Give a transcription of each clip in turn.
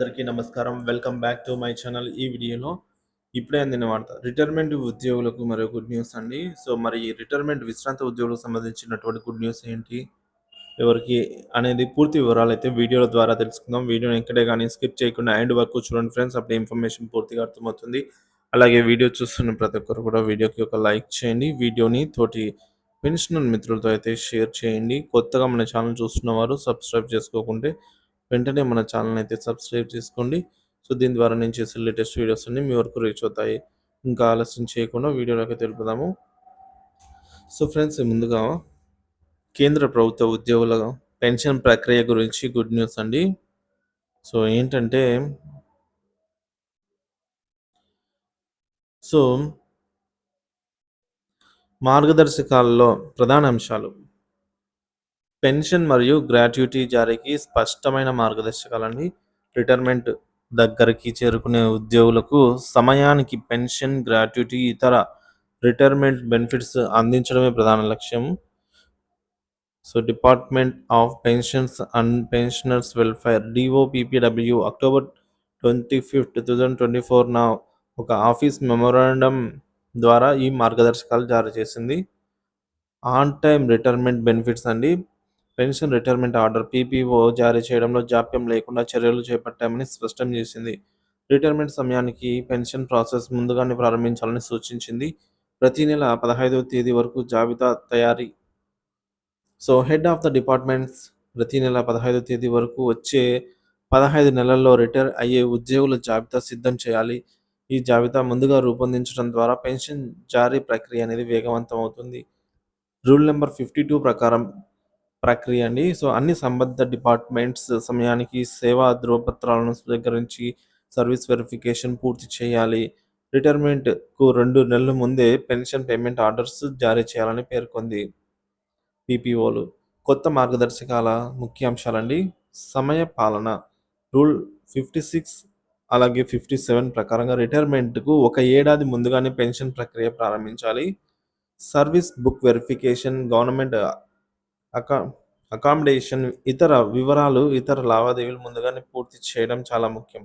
అందరికీ నమస్కారం. Welcome back to my channel. ఈ వీడియోలో ఇప్పుడే అందిన వార్త రిటైర్మెంట్ ఉద్యోగులకు మరో గుడ్ న్యూస్ అండి. సో మరి ఈ రిటైర్మెంట్ విశ్రాంత ఉద్యోగులకు సంబంధించినటువంటి గుడ్ న్యూస్ ఏంటి, ఎవరికి అనేది పూర్తి వివరాలు అయితే వీడియోల ద్వారా తెలుసుకుందాం. వీడియోని ఎక్కడే కానీ స్కిప్ చేయకుండా ఎండ్ వరకు చూడండి ఫ్రెండ్స్. అప్పుడు ఇన్ఫర్మేషన్ పూర్తిగా అర్థమవుతుంది. అలాగే వీడియో చూస్తున్న ప్రతి ఒక్కరు కూడా వీడియోకి ఒక లైక్ చేయండి. వీడియోని తోటి పెన్షనర్ మిత్రులతో అయితే షేర్ చేయండి. కొత్తగా మన ఛానల్ చూస్తున్న వారు సబ్స్క్రైబ్ చేసుకోకుంటే వెంటనే మన ఛానల్ అయితే సబ్స్క్రైబ్ చేసుకోండి. సో దీని ద్వారా నేను చేసే లేటెస్ట్ వీడియోస్ అన్ని మీ వరకు రీచ్ అవుతాయి. ఇంకా ఆలస్యం చేయకుండా వీడియోలోకి తెలుపుదాము. సో ఫ్రెండ్స్, ముందుగా కేంద్ర ప్రభుత్వ ఉద్యోగుల పెన్షన్ ప్రక్రియ గురించి గుడ్ న్యూస్ అండి. సో ఏంటంటే సో మార్గదర్శకాలలో ప్రధాన అంశాలు పెన్షన్ మరియు గ్రాట్యుటీ జారీకి స్పష్టమైన మార్గదర్శకాలండి. రిటైర్మెంట్ దగ్గరికి చేరుకునే ఉద్యోగులకు సమయానికి పెన్షన్, గ్రాట్యుటీ, ఇతర రిటైర్మెంట్ బెనిఫిట్స్ అందించడమే ప్రధాన లక్ష్యం. So department of pensions and pensioners welfare DOPPW October 25, 2024 ఒక ఆఫీస్ మెమోరాండం ద్వారా ఈ మార్గదర్శకాలు జారీ చేసింది. ఆన్ టైమ్ రిటైర్మెంట్ బెనిఫిట్స్ అండి. పెన్షన్ రిటైర్మెంట్ ఆర్డర్ PPO జారీ చేయడంలో జాప్యం లేకుండా చర్యలు చేపట్టామని స్పష్టం చేసింది. రిటైర్మెంట్ సమయానికి పెన్షన్ ప్రాసెస్ ముందుగానే ప్రారంభించాలని సూచించింది. ప్రతి నెల 15వ తేదీ వరకు జాబితా తయారీ. So head of the departments ప్రతి నెల 15వ తేదీ వరకు వచ్చే 15 నెలల్లో రిటైర్ అయ్యే ఉద్యోగుల జాబితా సిద్ధం చేయాలి. ఈ జాబితా ముందుగా రూపొందించడం ద్వారా పెన్షన్ జారీ ప్రక్రియ అనేది వేగవంతం అవుతుంది. రూల్ నెంబర్ 52 ప్రకారం ప్రక్రియ అండి. సో అన్ని సంబంధిత డిపార్ట్మెంట్స్ సమయానికి సేవా ధృవపత్రాలను స్వీకరించి సర్వీస్ వెరిఫికేషన్ పూర్తి చేయాలి. రిటైర్మెంట్కు 2 నెలల ముందే పెన్షన్ పేమెంట్ ఆర్డర్స్ జారీ చేయాలని పేర్కొంది. PPOలు కొత్త మార్గదర్శకాల ముఖ్యాంశాలండి. సమయ పాలన రూల్ 56 అలాగే 57 ప్రకారంగా రిటైర్మెంట్కు ఒక ఏడాది ముందుగానే పెన్షన్ ప్రక్రియ ప్రారంభించాలి. Service book verification, government accommodation, ఇతర వివరాలు, ఇతర లావాదేవీలు ముందుగానే పూర్తి చేయడం చాలా ముఖ్యం.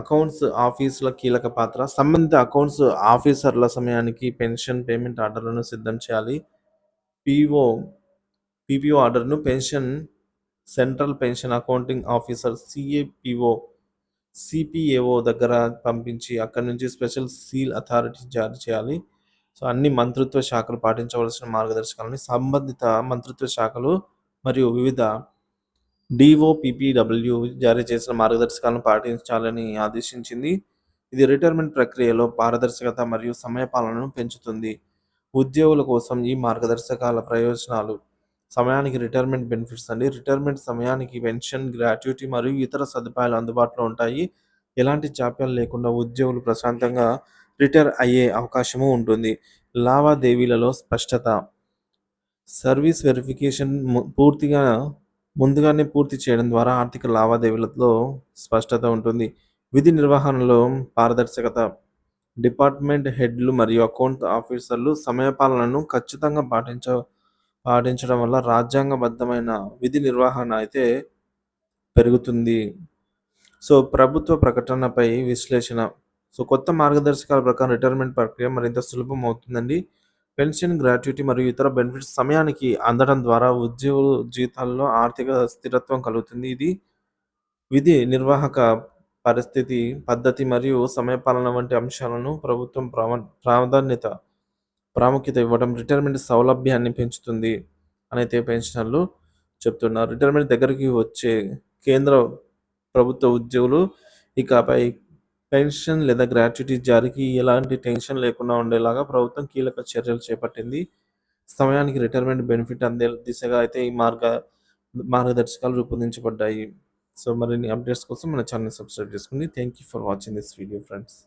అకౌంట్స్ ఆఫీసుల కీలక పాత్ర సంబంధిత అకౌంట్స్ ఆఫీసర్ల సమయానికి పెన్షన్ పేమెంట్ ఆర్డర్లను సిద్ధం చేయాలి. PPO ఆర్డర్ను pension central pension accounting officer CPAO దగ్గర పంపించి అక్కడి నుంచి స్పెషల్ సీల్ అథారిటీ జారీ చేయాలి. సో అన్ని మంత్రిత్వ శాఖలు పాటించవలసిన మార్గదర్శకాలని సంబంధిత మంత్రిత్వ శాఖలు మరియు వివిధ DOPPW జారీ చేసిన మార్గదర్శకాలను పాటించాలని ఆదేశించింది. ఇది రిటైర్మెంట్ ప్రక్రియలో పారదర్శకత మరియు సమయపాలనను పెంచుతుంది. ఉద్యోగుల కోసం ఈ మార్గదర్శకాల ప్రయోజనాలు సమయానికి రిటైర్మెంట్ బెనిఫిట్స్ అండి. రిటైర్మెంట్ సమయానికి పెన్షన్, గ్రాట్యుటీ మరియు ఇతర సదుపాయాలు అందుబాటులో ఉంటాయి. ఎలాంటి జాప్యాలు లేకుండా ఉద్యోగులు ప్రశాంతంగా రిటైర్ అయ్యే అవకాశము ఉంటుంది. లావాదేవీలలో స్పష్టత సర్వీస్ వెరిఫికేషన్ ముందుగానే పూర్తి చేయడం ద్వారా ఆర్థిక లావాదేవీలలో స్పష్టత ఉంటుంది. విధి నిర్వహణలో పారదర్శకత డిపార్ట్మెంట్ హెడ్లు మరియు అకౌంట్ ఆఫీసర్లు సమయపాలనను ఖచ్చితంగా పాటించడం వల్ల రాజ్యాంగబద్ధమైన విధి నిర్వహణ అయితే పెరుగుతుంది. సో ప్రభుత్వ ప్రకటనపై విశ్లేషణ. సో కొత్త మార్గదర్శకాల ప్రకారం రిటైర్మెంట్ ప్రక్రియ మరింత సులభం అవుతుందండి. పెన్షన్, గ్రాట్యుటీ మరియు ఇతర బెనిఫిట్స్ సమయానికి అందడం ద్వారా ఉద్యోగుల జీవితాల్లో ఆర్థిక స్థిరత్వం కలుగుతుంది. ఇది విధి నిర్వాహక పరిస్థితి, పద్ధతి మరియు సమయపాలన వంటి అంశాలను ప్రభుత్వం ప్రాముఖ్యత ఇవ్వడం రిటైర్మెంట్ సౌలభ్యాన్ని పెంచుతుంది అనైతే పెన్షనర్లు చెప్తున్నారు. రిటైర్మెంట్ దగ్గరికి వచ్చే కేంద్ర ప్రభుత్వ ఉద్యోగులు ఇకపై పెన్షన్ లేదా గ్రాట్యుటీ జారీకి ఎలాంటి టెన్షన్ లేకుండా ఉండేలాగా ప్రభుత్వం కీలక చర్యలు చేపట్టింది. సమయానికి రిటైర్మెంట్ బెనిఫిట్ అందే దిశగా అయితే ఈ మార్గదర్శకాలు రూపొందించబడ్డాయి. సో మరిన్ని అప్డేట్స్ కోసం మన ఛానల్ సబ్స్క్రైబ్ చేసుకోండి. Thank you for watching this video friends.